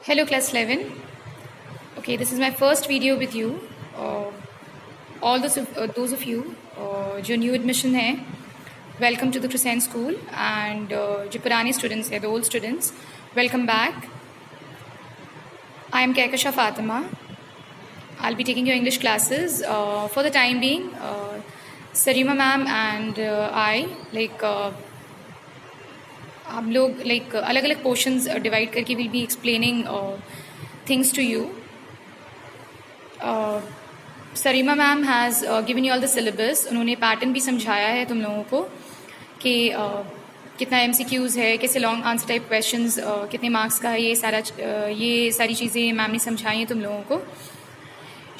Hello class 11. Okay, this is my first video with you. All those of you जो new admission है, welcome to the Crescent School and जो पुराने students हैं, the old students, welcome back. I am Kehkasha Fatima. I'll be taking your English classes for the time being. Sarima ma'am and हम लोग अलग अलग portions divide करके will be explaining things to you. Sarima ma'am has given you all the syllabus. उन्होंने pattern भी समझाया है तुम लोगों को कि कितना MCQs है, कैसे लॉन्ग आंसर टाइप क्वेश्चंस, कितने मार्क्स का है, ये सारी चीज़ें मैम ने समझाई हैं तुम लोगों को.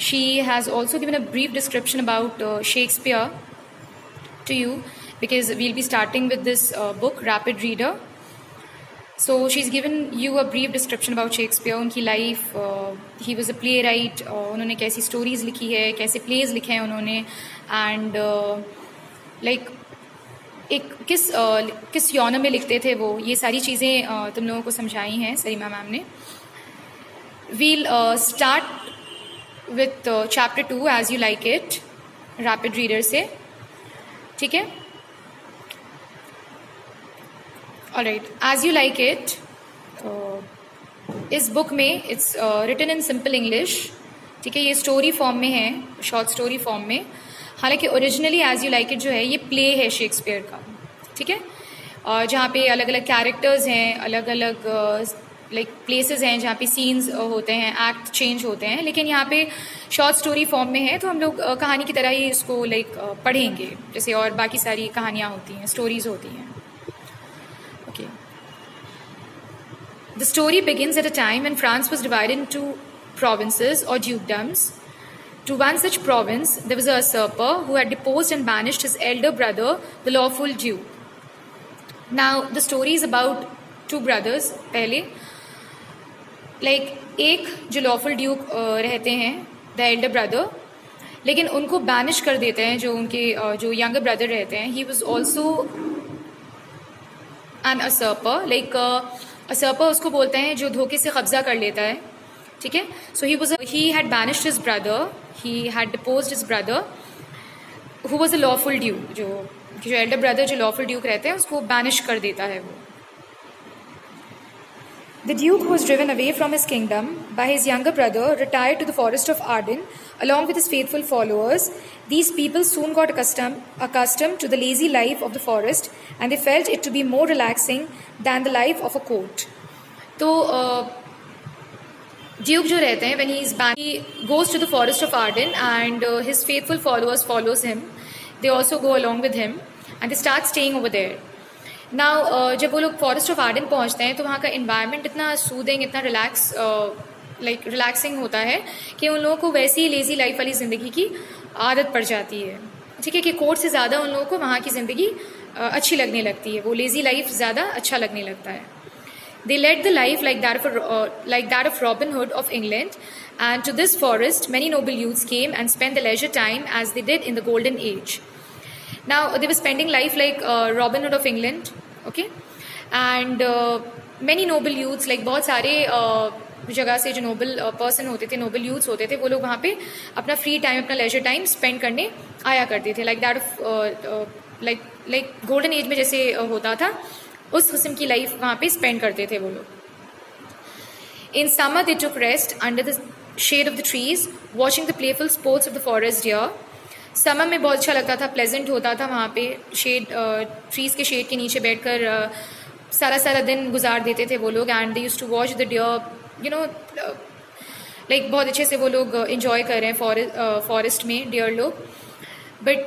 She has also given a brief description about Shakespeare to you because we'll be starting with this book, Rapid Reader. So she's given you a brief description about Shakespeare, उनकी life. He was a playwright. उन्होंने कैसी stories लिखी है, कैसे plays लिखे हैं उन्होंने, and एक किस यौन में लिखते थे वो, ये सारी चीज़ें तुम लोगों को समझाई हैं सरीमा मैम ने. We'll start with chapter 2 as you like it, Rapid Reader से. ठीक है, alright, as you like it. इस बुक में it's written in simple English. ठीक है, ये स्टोरी फॉर्म में है, शॉर्ट स्टोरी फॉर्म में. हालांकि originally as you like it जो है ये प्ले है शेक्सपियर का. ठीक है, जहाँ पे अलग अलग कैरेक्टर्स हैं, अलग अलग प्लेसेस हैं जहाँ पे सीन्स होते हैं, एक्ट चेंज होते हैं, लेकिन यहाँ पे शॉर्ट स्टोरी फॉर्म में है, तो हम लोग कहानी की तरह ही इसको पढ़ेंगे जैसे और बाकी सारी कहानियाँ होती हैं, स्टोरीज होती हैं. Okay, the story begins at a time when France was divided into provinces or dukedoms. To one such province there was a usurper who had deposed and banished his elder brother, the lawful duke. Now the story is about two brothers. पहले एक जो lawful duke रहते हैं, the Elder brother, लेकिन उनको banish कर देते हैं जो उनके जो यंगर ब्रदर रहते हैं. He was also an usurper. Usurper उसको बोलते हैं जो धोखे से कब्जा कर लेता है. ठीक है, so he had banished his brother, he had deposed his brother who was a lawful duke. जो एल्डर ब्रदर जो लॉफुल ड्यूक रहते हैं उसको बैनिश कर देता है वो. The Duke, who was driven away from his kingdom by his younger brother, retired to the forest of Arden along with his faithful followers. These people soon got accustomed to the lazy life of the forest, and they felt it to be more relaxing than the life of a court. So, Duke जो रहते हैं, when he goes to the forest of Arden, and his faithful followers follows him. They also go along with him, and they start staying over there. Now जब वो लोग forest of Ardern पहुंचते हैं तो वहाँ का इन्वायरमेंट इतना soothing, इतना रिलैक्सिंग होता है कि उन लोगों को वैसी ही लेज़ी लाइफ वाली ज़िंदगी की आदत पड़ जाती है. ठीक है, कि कोर्ट से ज़्यादा उन लोगों को वहाँ की ज़िंदगी अच्छी लगने लगती है, वो लेज़ी लाइफ ज़्यादा अच्छा लगने लगता है. They led the life like that of Robin Hood of England, and to this forest many noble youths came and spend the leisure time as they did in the golden age. Now they were spending life like Robin Hood of England, okay, and many noble youths, बहुत सारे जगह से जो Nobel person होते थे, Nobel youths होते थे, वो लोग वहाँ पे अपना फ्री टाइम, अपना लेजर टाइम स्पेंड करने आया करते थे. Like that of like golden age में जैसे होता था, उस किस्म की लाइफ वहाँ पे स्पेंड करते थे वो लोग. In summer they took rest under the shade of the trees, watching the playful sports of the forest deer. Summer में बहुत अच्छा लगता था, प्लेजेंट होता था वहाँ पे, शेड ट्रीज़ के शेड के नीचे बैठकर सारा दिन गुजार देते थे वो लोग. And they used to watch the deer, you know, बहुत अच्छे से वो लोग इन्जॉय कर रहे हैं फॉरेस्ट में, डियर लोग. But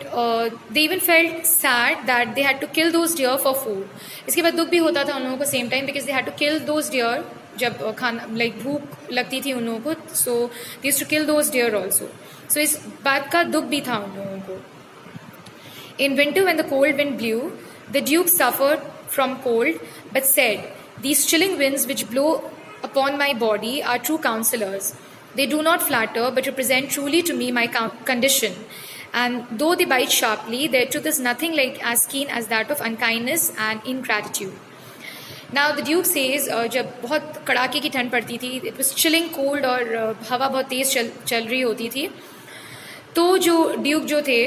they even felt sad that they had to kill those deer for food. इसके बाद दुख भी होता था उन लोगों को same time, because they had to kill those deer जब खाना भूख लगती थी उन लोगों को. So they used to kill those deer also. So इस बात का दुख भी था उन लोगों को. In winter when the cold wind blew, the Duke suffered from cold but said, these chilling winds which blow upon my body are true counsellors. They do not flatter but represent truly to me my condition, and though they bite sharply, their tooth is nothing like as keen as that of unkindness and ingratitude. Now the Duke says, जब बहुत कड़ाके की ठंड पड़ती थी, it was chilling cold और हवा बहुत तेज़ चल रही होती थी, तो जो ड्यूक जो थे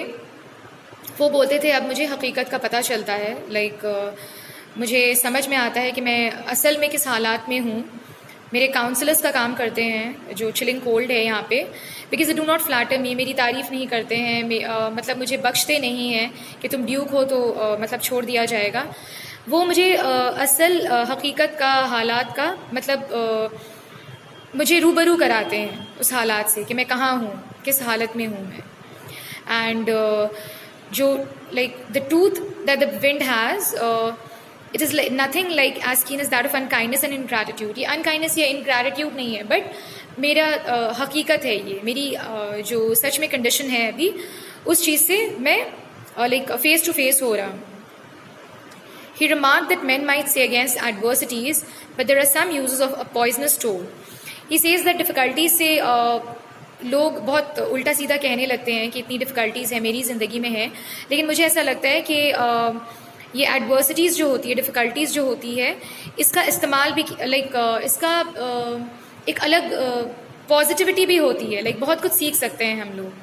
वो बोलते थे अब मुझे हकीकत का पता चलता है, मुझे समझ में आता है कि मैं असल में किस हालात में हूँ। मेरे काउंसलर्स का काम करते हैं जो चिलिंग कोल्ड है यहाँ पे, because they do not flatter me, मेरी तारीफ़ नहीं करते हैं, मतलब मुझे बख्शते नहीं हैं कि तुम ड्यूक हो तो मतलब छोड़ दिया जाएगा। वो मुझे असल हकीकत का, हालात का मतलब मुझे रूबरू कराते हैं उस हालात से कि मैं कहाँ हूँ, किस हालत में हूँ मैं। एंड जो the tooth that the wind has, it is nothing like as keen is that of unkindness and ingratitude. ये अनकाइंडनेस या इनग्रैटिट्यूड नहीं है, बट मेरा हकीकत है, ये मेरी जो सच में कंडीशन है अभी, उस चीज़ से मैं फेस टू फेस हो रहा हूँ। He remarked that men might say against adversities, but there are some uses of a poisonous toll. He says that difficulties से लोग बहुत उल्टा सीधा कहने लगते हैं कि इतनी डिफ़िकल्टीज़ है मेरी ज़िंदगी में है, लेकिन मुझे ऐसा लगता है कि ये एडवर्सिटीज़ जो होती है, डिफ़िकल्टीज़ जो होती है, इसका इस्तेमाल भी इसका एक अलग पॉजिटिविटी भी होती है, बहुत कुछ सीख सकते हैं हम लोग।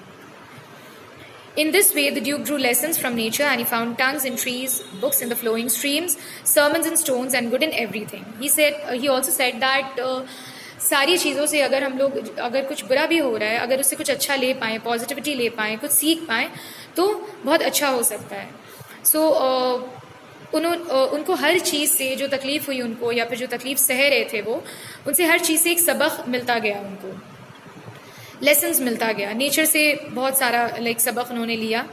In this way, the Duke drew lessons from nature, and he found tongues in trees, books in the flowing streams, sermons in stones, and good in everything. He also said that सारी चीज़ों से अगर हम लोग, अगर कुछ बुरा भी हो रहा है, अगर उससे कुछ अच्छा ले पाएँ, पॉजिटिविटी ले पाएँ, कुछ सीख पाएँ, तो बहुत अच्छा हो सकता है। सो उनको हर चीज़ से जो तकलीफ़ हुई उनको, या फिर जो तकलीफ़ सह रहे थे वो, उनसे हर चीज़ से एक सबक मिलता गया, उनको लेसन्स मिलता गया। नेचर से बहुत सारा सबक उन्होंने लिया।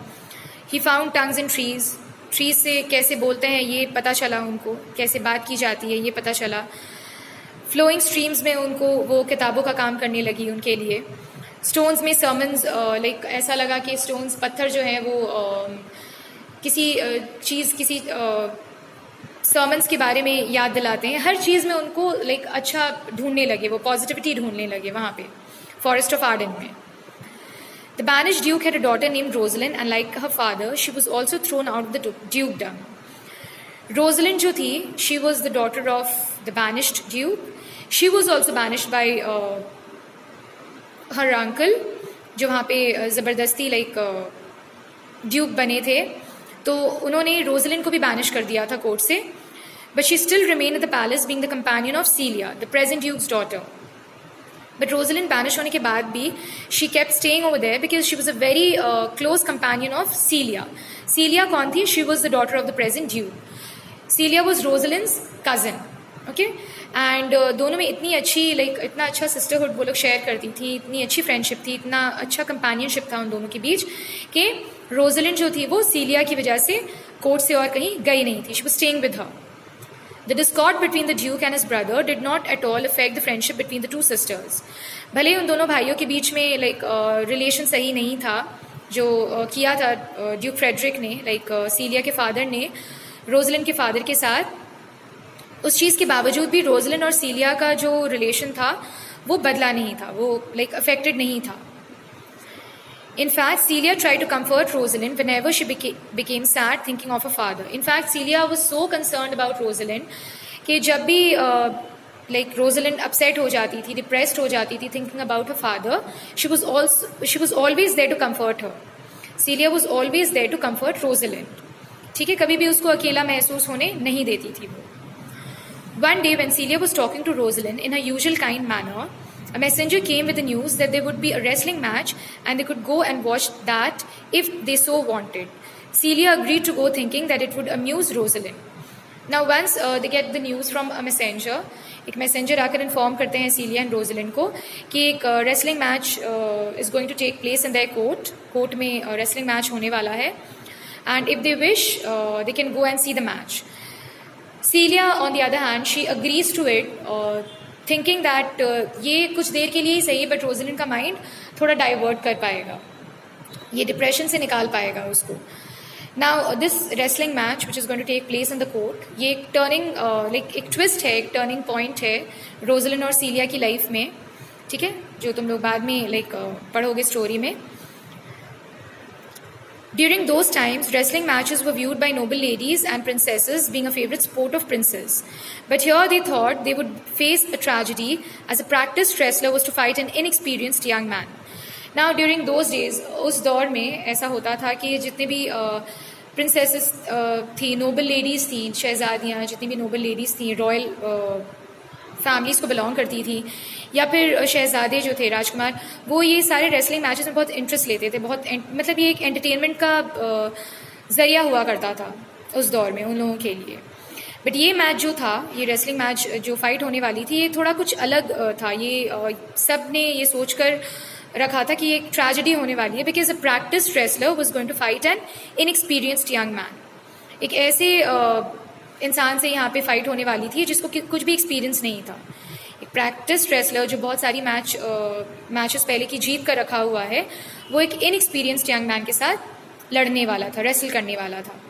He found tongues in trees, trees से कैसे बोलते हैं ये पता चला उनको, कैसे बात की जाती है ये पता चला। फ्लोइंग स्ट्रीम्स में उनको वो किताबों का काम करने लगी उनके लिए। स्टोन्स में सर्मन्स, ऐसा लगा कि स्टोन्स, पत्थर जो हैं वो किसी चीज़, किसी सर्मन्स के बारे में याद दिलाते हैं। हर चीज़ में उनको अच्छा ढूंढने लगे, वो पॉजिटिविटी ढूंढने लगे वहाँ पे फॉरेस्ट ऑफ आर्डन में। The banished duke had a daughter named Rosalind, and like her father, she was also thrown out of the dukedom. Rosalind जो थी, she was the daughter of the banished duke. She was also banished by her uncle, जो वहाँ पे ज़बरदस्ती Duke बने थे, तो उन्होंने रोजलिन को भी बैनिश कर दिया था कोर्ट से। But she still remained at the palace, being the companion of Celia, the present duke's daughter. But Rosalind banished होने के बाद भी she kept staying over there because she was a very close companion of Celia. Celia कौन थी? She was the daughter of the present duke. Celia was Rosalind's cousin. Okay? And दोनों में इतनी अच्छी इतना अच्छा सिस्टरहुड वो लोग शेयर करती थी, इतनी अच्छी फ्रेंडशिप थी, इतना अच्छा कंपेनियनशिप था उन दोनों के बीच कि रोजलिंड जो थी वो सीलिया की वजह से कोर्ट से और कहीं गई नहीं थी. She was staying with her. The discord between the Duke and his brother did not at all affect the friendship between the two sisters. भले उन दोनों भाइयों के बीच में रिलेशन सही नहीं था जो किया था ड्यूक फ्रेडरिक ने, सीलिया के फादर ने रोजलिन के फादर के साथ, उस चीज़ के बावजूद भी रोजलिन और सीलिया का जो रिलेशन था वो बदला नहीं था, वो अफेक्टेड नहीं था. In fact, Celia tried to comfort Rosalind whenever she became sad thinking of her father. In fact, Celia was so concerned about Rosalind कि जब भी Rosalind upset हो जाती थी, depressed हो जाती थी thinking about her father, she was always there to comfort her. Celia was always there to comfort Rosalind. ठीक है, कभी भी उसको अकेला महसूस होने नहीं देती थी वो. One day when Celia was talking to Rosalind in her usual kind manner, a messenger came with the news that there would be a wrestling match and they could go and watch that if they so wanted. Celia agreed to go thinking that it would amuse Rosalind. Now once they get the news from a messenger, एक messenger आकर inform करते हैं Celia and Rosalind को कि एक wrestling match is going to take place in their court में wrestling match होने वाला है, and if they wish they can go and see the match. Celia on the other hand, she agrees to it thinking that ये कुछ देर के लिए ही सही, बट रोजलिन का माइंड थोड़ा डाइवर्ट कर पाएगा, ये डिप्रेशन से निकाल पाएगा उसको. Now this wrestling match which is going to take place in the court, ये एक टर्निंग एक ट्विस्ट है, एक टर्निंग पॉइंट है रोजलिन और सीलिया की लाइफ में. ठीक है, जो तुम लोग बाद में पढ़ोगे स्टोरी में. During those times, wrestling matches were viewed by noble ladies and princesses, being a favorite sport of princes. But here they thought they would face a tragedy, as a practiced wrestler was to fight an inexperienced young man. Now, during those days, उस दौर में ऐसा होता था कि जितने भी princesses थी, नोबल लेडीज़ थी, शहजादियाँ, जितनी भी नोबल लेडीज़ थी, रॉयल फैमिलीज़ को बिलोंग करती थी, या फिर शहजादे जो थे, राजकुमार, वो ये सारे रेसलिंग मैचेस में बहुत इंटरेस्ट लेते थे। बहुत मतलब ये एक एंटरटेनमेंट का ज़रिया हुआ करता था उस दौर में उन लोगों के लिए। बट ये मैच जो था, ये रेसलिंग मैच जो फाइट होने वाली थी, ये थोड़ा कुछ अलग था। ये सब ने ये सोचकर रखा था कि ये एक ट्रेजेडी होने वाली है, because a practised wrestler was going to fight an inexperienced young man. एक ऐसे इंसान से यहाँ पे फाइट होने वाली थी जिसको कुछ भी एक्सपीरियंस नहीं था। एक प्रैक्टिस्ड रेसलर जो बहुत सारी मैचेस पहले की जीत कर रखा हुआ है, वो एक इनएक्सपीरियंस्ड यंग मैन के साथ लड़ने वाला था, रेसल करने वाला था।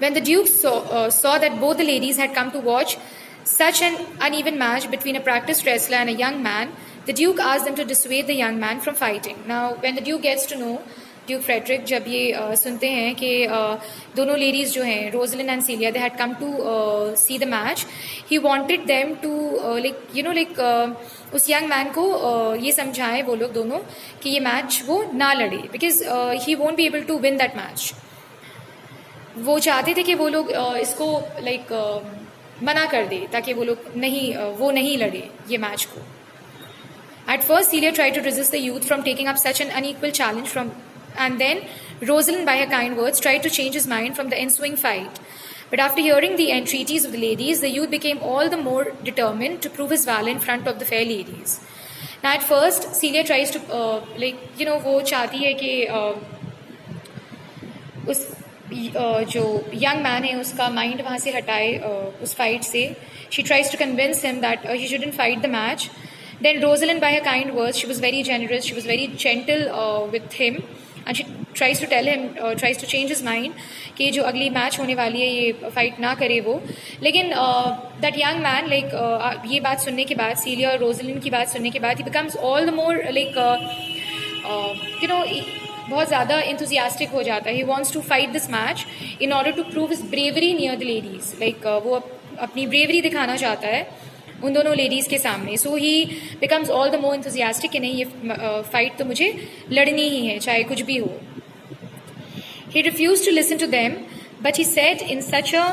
When the Duke saw that both the ladies had come to watch such an uneven match between a practiced wrestler and a young man, the Duke asked them to dissuade the young man from fighting. Now, when the Duke gets to know, Duke Frederick, जब ये सुनते हैं कि दोनों ladies जो हैं, Rosalind and Celia, they had come to see the match, he wanted them to उस young man को ये समझाएं वो लोग दोनों कि ये match वो ना लड़े, because he won't be able to win that match. वो चाहते थे कि वो लोग इसको मना कर दे ताकि वो लोग नहीं लड़े ये मैच को। At first, Celia tried to resist the youth from taking up such an unequal challenge and then Rosalind, by her kind words, tried to change his mind from the ensuing fight. But after hearing the entreaties of the ladies, the youth became all the more determined to prove his valor in front of the fair ladies. Now, at first, Celia tries to वो चाहती है कि उस जो young man है उसका mind वहाँ से हटाए उस फाइट से। She tries to convince him that he shouldn't fight the match. Then Rosalind, by her kind words, she was very generous, she was very gentle with him, and she tries to tell him, tries to change his mind कि जो अगली match होने वाली है ये fight ना करे वो। लेकिन दैट यंग मैन ये बात सुनने के बाद, सीलिया और रोजलिंड की बात सुनने के बाद, he becomes all the more बहुत ज़्यादा इंथुजियास्टिक हो जाता है। He wants to fight this match in order to prove his bravery near the ladies. वो अपनी ब्रेवरी दिखाना चाहता है उन दोनों लेडीज़ के सामने। So he becomes all the more enthusiastic कि नहीं, ये फाइट तो मुझे लड़नी ही है, चाहे कुछ भी हो। He refuse to listen to them, but he said in such a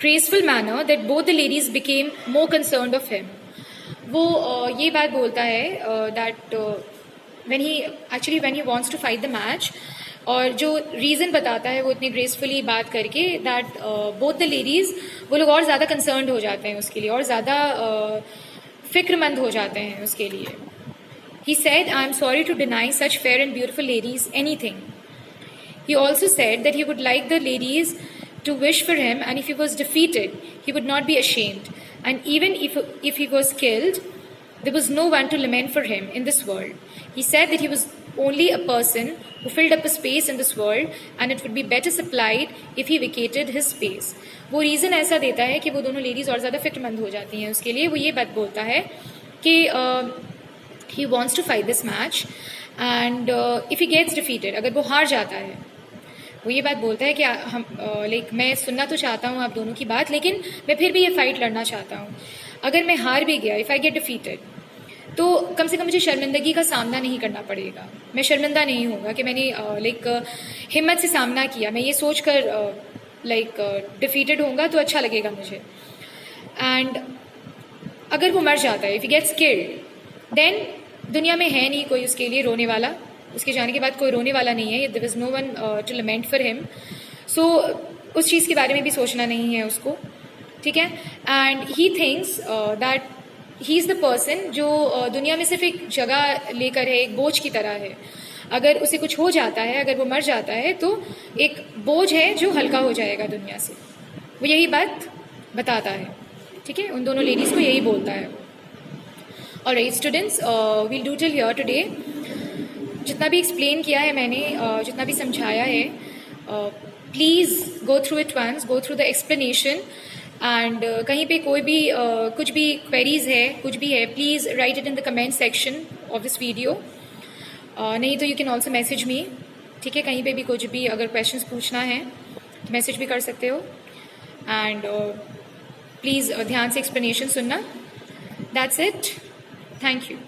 graceful manner that both the ladies became more concerned of him. वो ये बात बोलता है that when he wants to fight the match, और जो reason बताता है वो इतनी ग्रेसफुली बात करके दैट बोथ द लेडीज़, वो लोग और ज़्यादा कंसर्न्ड हो जाते हैं उसके लिए, और ज़्यादा फिक्रमंद हो जाते हैं उसके लिए। He said, I am sorry to deny such fair and beautiful ladies anything. He also said that he would like the ladies to wish for him, and if he was defeated, he would not be ashamed. And even if he was killed, there was no one to lament for him in this world. He said that he was only a person who filled up a space in this world, and it would be better supplied if he vacated his space. वो reason ऐसा देता है कि वो दोनों ladies और ज़्यादा फिक्रमंद हो जाती हैं उसके लिए। वो ये बात बोलता है कि he wants to fight this match, and if he gets defeated, अगर वो हार जाता है, वो ये बात बोलता है कि हम मैं सुनना तो चाहता हूँ आप दोनों की बात, लेकिन मैं फिर भी ये फाइट लड़ना चाहता हूँ। अगर मैं हार भी गया, इफ़ आई गेट डिफीटेड, तो कम से कम मुझे शर्मिंदगी का सामना नहीं करना पड़ेगा। मैं शर्मिंदा नहीं होगा कि मैंने हिम्मत से सामना किया। मैं ये सोच कर डिफीटेड होऊंगा तो अच्छा लगेगा मुझे। एंड अगर वो मर जाता है, if he gets killed, then दुनिया में है नहीं कोई उसके लिए रोने वाला। उसके जाने के बाद कोई रोने वाला नहीं है। There is no one to lament for him. सो उस चीज़ के बारे में भी सोचना नहीं है उसको, ठीक है। And he thinks that he is the person जो दुनिया में सिर्फ एक जगह लेकर है, एक बोझ की तरह है। अगर उसे कुछ हो जाता है, अगर वो मर जाता है, तो एक बोझ है जो हल्का हो जाएगा दुनिया से। वो यही बात बताता है, ठीक है। उन दोनों लेडीज़ को यही बोलता है। Alright students, we'll do till here today. जितना भी एक्सप्लेन किया है मैंने, जितना भी समझाया है, please go through it once, go through the explanation. And कहीं पे कोई भी कुछ भी क्वेरीज है, कुछ भी है, please write it in the comment section of this video. नहीं तो you can also message me, ठीक है, कहीं पे भी कुछ भी अगर क्वेश्चंस पूछना है तो मैसेज भी कर सकते हो। एंड प्लीज़ ध्यान से एक्सप्लेनेशन सुनना। That's it, thank you.